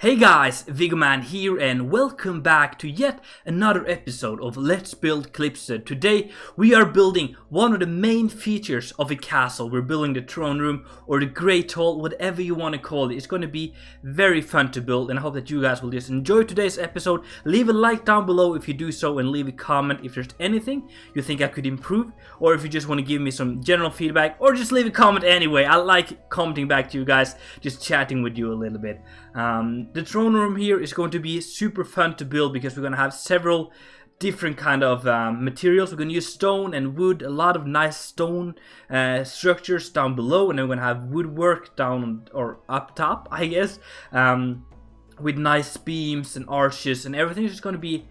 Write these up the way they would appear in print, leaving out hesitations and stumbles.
Hey guys, Viggoman here and welcome back to yet another episode of Let's Build Klipstead. Today we are building one of the main features of a castle. We're building the throne room or the great hall, whatever you want to call it. It's going to be very fun to build and I hope that you guys will just enjoy today's episode. Leave a like down below if you do so and leave a comment if there's anything you think I could improve, or if you just want to give me some general feedback, or just leave a comment anyway. I like commenting back to you guys, just chatting with you a little bit. The throne room here is going to be super fun to build because we're going to have several different kind of materials. We're going to use stone and wood, a lot of nice stone structures down below, and then we're going to have woodwork down or up top, I guess, with nice beams and arches and everything. Is just going to be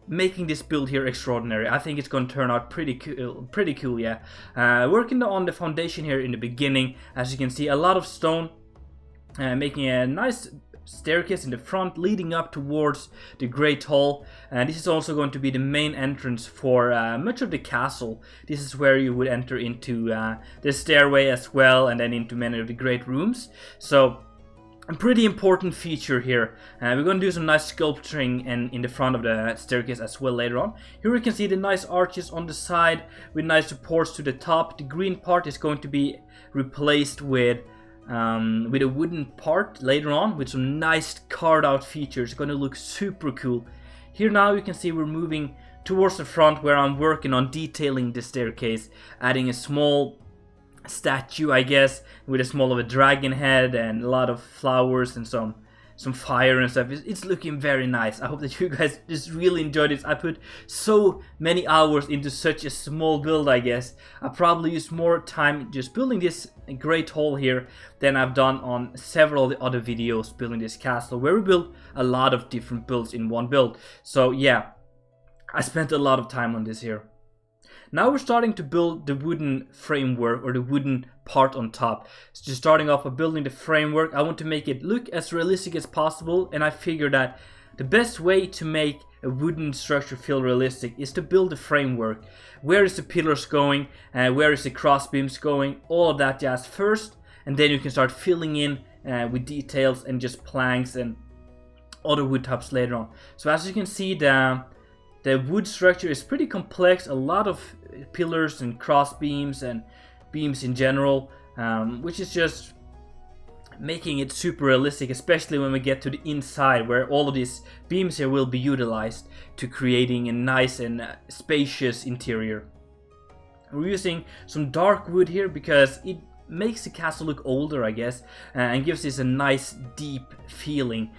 making this build here extraordinary. I think it's going to turn out pretty cool, yeah. Working on the foundation here in the beginning, as you can see, a lot of stone, making a nice staircase in the front leading up towards the great hall, and this is also going to be the main entrance for much of the castle. This is where you would enter into the stairway as well, and then into many of the great rooms. So a pretty important feature here. We're going to do some nice sculpturing in the front of the staircase as well later on. Here we can see the nice arches on the side with nice supports to the top. The green part is going to be replaced with a wooden part later on with some nice carved out features. It's going to look super cool. Here now you can see we're moving towards the front where I'm working on detailing the staircase, adding a small statue, I guess, with a small of a dragon head and a lot of flowers and some fire and stuff. It's looking very nice. I hope that you guys just really enjoyed this. I put so many hours into such a small build, I guess. I probably used more time just building this great hall here than I've done on several of the other videos building this castle, where we built a lot of different builds in one build. So yeah, I spent a lot of time on this here. Now we're starting to build the wooden framework or the wooden part on top. So just starting off by building the framework. I want to make it look as realistic as possible, and I figured that the best way to make a wooden structure feel realistic is to build the framework. Where is the pillars going? Where is the cross beams going? All of that jazz first, and then you can start filling in with details and just planks and other wood tops later on. So as you can see, the wood structure is pretty complex, a lot of pillars and cross beams and beams in general, which is just making it super realistic, especially when we get to the inside where all of these beams here will be utilized to creating a nice and spacious interior. We're using some dark wood here because it makes the castle look older, I guess, and gives this a nice deep feeling,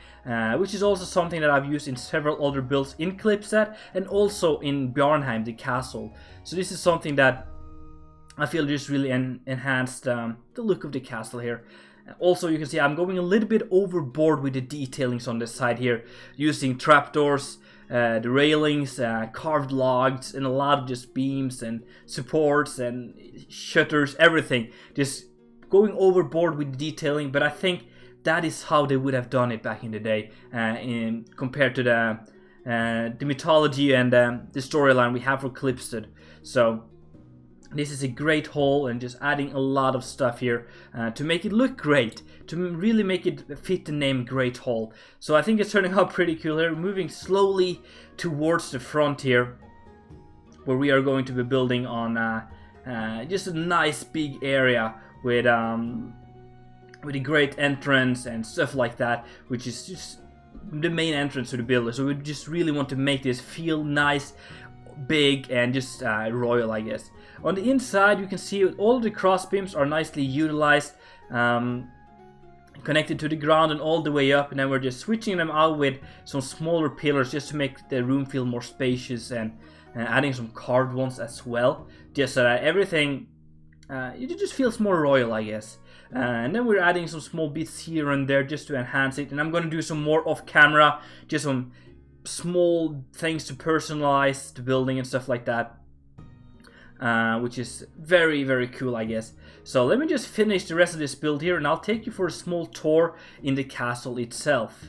which is also something that I've used in several other builds in Klipstead and also in Bjarnheim, the castle. So this is something that I feel just really enhanced the look of the castle here. Also, you can see I'm going a little bit overboard with the detailings on the side here, using trapdoors, the railings, carved logs, and a lot of just beams and supports and shutters, everything. Just going overboard with the detailing, but I think that is how they would have done it back in the day, compared to the mythology and the storyline we have for Klipstead. So this is a great hall, and just adding a lot of stuff here to make it look great, to really make it fit the name Great Hall. So I think it's turning out pretty cool here. Moving slowly towards the front here, where we are going to be building on just a nice big area with a great entrance and stuff like that, which is just the main entrance to the building. So we just really want to make this feel nice, big, and just royal, I guess. On the inside you can see all of the cross beams are nicely utilized, connected to the ground and all the way up, and then we're just switching them out with some smaller pillars just to make the room feel more spacious, and adding some carved ones as well, just so that everything it just feels more royal, I guess. And then we're adding some small bits here and there just to enhance it, and I'm going to do some more off camera, just some small things to personalize the building and stuff like that, which is very cool, I guess. So let me just finish the rest of this build here, and I'll take you for a small tour in the castle itself.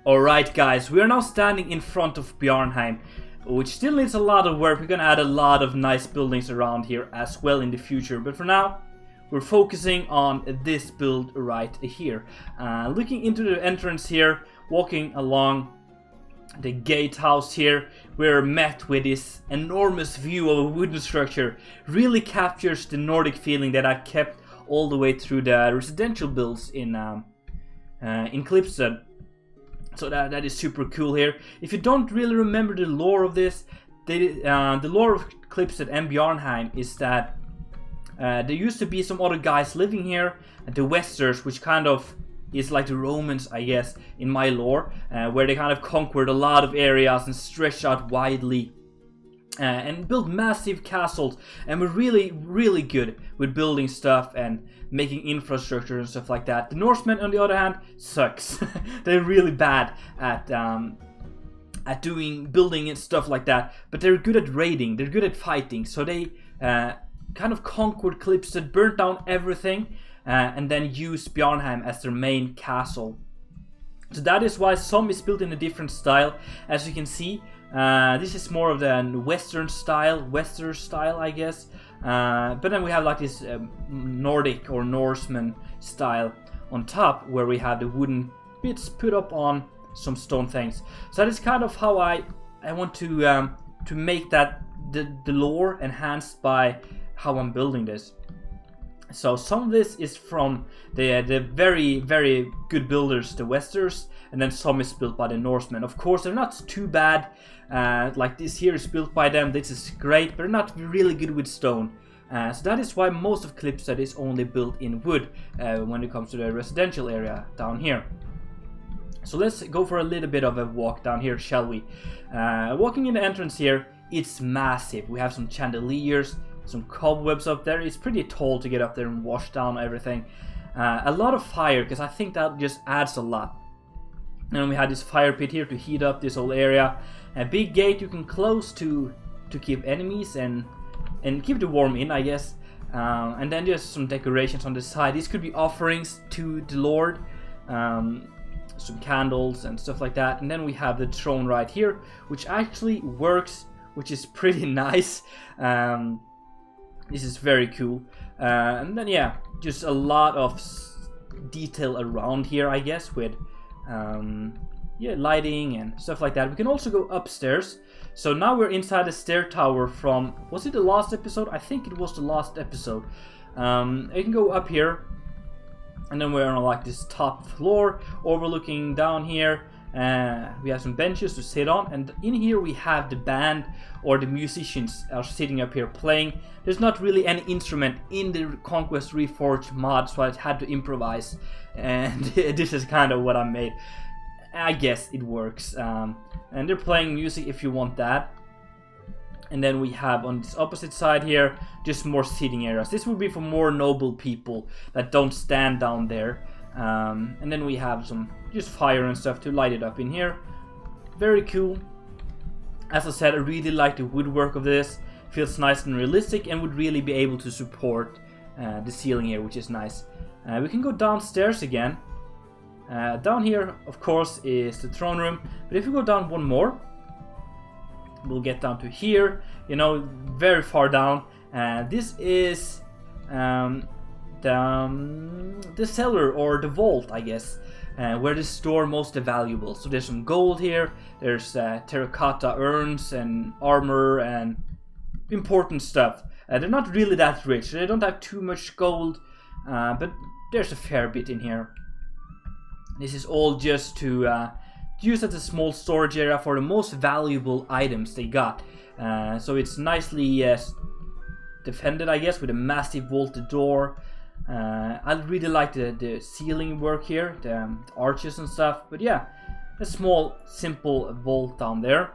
Alright guys, we are now standing in front of Bjarnheim, which still needs a lot of work. We're gonna add a lot of nice buildings around here as well in the future, but for now we're focusing on this build right here. Looking into the entrance here, walking along the gatehouse here, we're met with this enormous view of a wooden structure. Really captures the Nordic feeling that I've kept all the way through the residential builds in Klipstead. So that is super cool here. If you don't really remember the lore of this, the lore of Klipstead and Bjarnheim is that there used to be some other guys living here, the Westers, which kind of is like the Romans, I guess, in my lore, where they kind of conquered a lot of areas and stretched out widely and built massive castles, and were really, really good with building stuff and making infrastructure and stuff like that. The Norsemen, on the other hand, sucks. They're really bad at building and stuff like that, but they're good at raiding, they're good at fighting, so they kind of conquered Klipstead, burnt down everything, and then used Bjarnheim as their main castle. So that is why some is built in a different style. As you can see, this is more of the Western style, I guess. But then we have like this Nordic or Norseman style on top, where we have the wooden bits put up on some stone things. So that is kind of how I want to make that the lore enhanced by how I'm building this. So some of this is from the very, very good builders, the Westers, and then some is built by the Norsemen. Of course, they're not too bad. Like this here is built by them. This is great, but they're not really good with stone. So that is why most of Klipstead is only built in wood when it comes to the residential area down here. So let's go for a little bit of a walk down here, shall we? Walking in the entrance here, it's massive. We have some chandeliers, some cobwebs up there. It's pretty tall to get up there and wash down everything. A lot of fire, because I think that just adds a lot. And then we had this fire pit here to heat up this whole area. A big gate you can close to keep enemies and keep the warm in, I guess. And then just some decorations on the side. These could be offerings to the Lord. Some candles and stuff like that. And then we have the throne right here, which actually works, which is pretty nice. This is very cool. And then yeah, just a lot of detail around here, I guess, with yeah, lighting and stuff like that. We can also go upstairs. So now we're inside the Stair Tower from, was it the last episode? I think it was the last episode. You can go up here, and then we're on like this top floor overlooking down here. We have some benches to sit on, and in here we have the band, or the musicians are sitting up here playing. There's not really any instrument in the Conquest Reforged mod, so I had to improvise, and this is kind of what I made. I guess it works. And they're playing music if you want that. And then we have on this opposite side here just more seating areas. This would be for more noble people that don't stand down there. And then we have some just fire and stuff to light it up in here. Very cool. As I said, I really like the woodwork of this. Feels nice and realistic, and would really be able to support the ceiling here, which is nice. We can go downstairs again. Down here, of course, is the throne room. But if we go down one more, we'll get down to here. You know, very far down. This is the cellar, or the vault, I guess, where they store most of the valuables. So there's some gold here. There's terracotta urns and armor and important stuff. They're not really that rich. They don't have too much gold, but there's a fair bit in here. This is all just to use as a small storage area for the most valuable items they got. So it's nicely defended, I guess, with a massive vaulted door. I really like the ceiling work here, the arches and stuff. But yeah, a small, simple vault down there.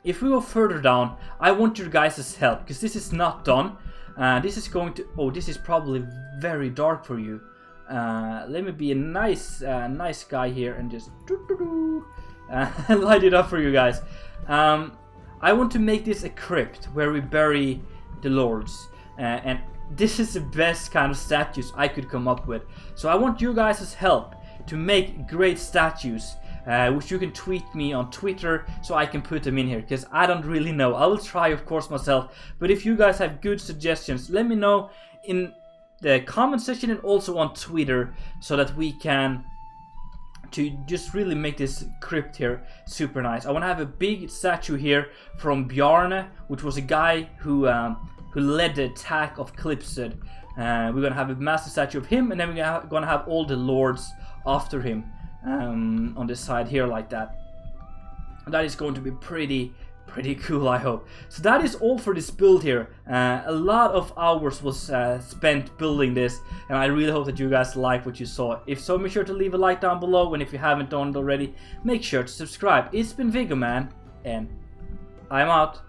If we go further down, I want your guys' help, because this is not done. This is going to... Oh, this is probably very dark for you. Let me be a nice guy here and just light it up for you guys. I want to make this a crypt where we bury the lords, and this is the best kind of statues I could come up with. So I want you guys' help. to make great statues, which you can tweet me on Twitter so I can put them in here, because I don't really know. I will try, of course, myself, but if you guys have good suggestions, let me know in the comment section and also on Twitter, so that we can to just really make this crypt here super nice. I want to have a big statue here from Bjarne, which was a guy who led the attack of Klipstead. We're gonna have a massive statue of him, and then we're gonna have all the lords after him on this side here like that. And that is going to be pretty cool, I hope. So that is all for this build here. A lot of hours was spent building this, and I really hope that you guys like what you saw. If so, make sure to leave a like down below, and if you haven't done it already, make sure to subscribe. It's been Viggoman, and I'm out.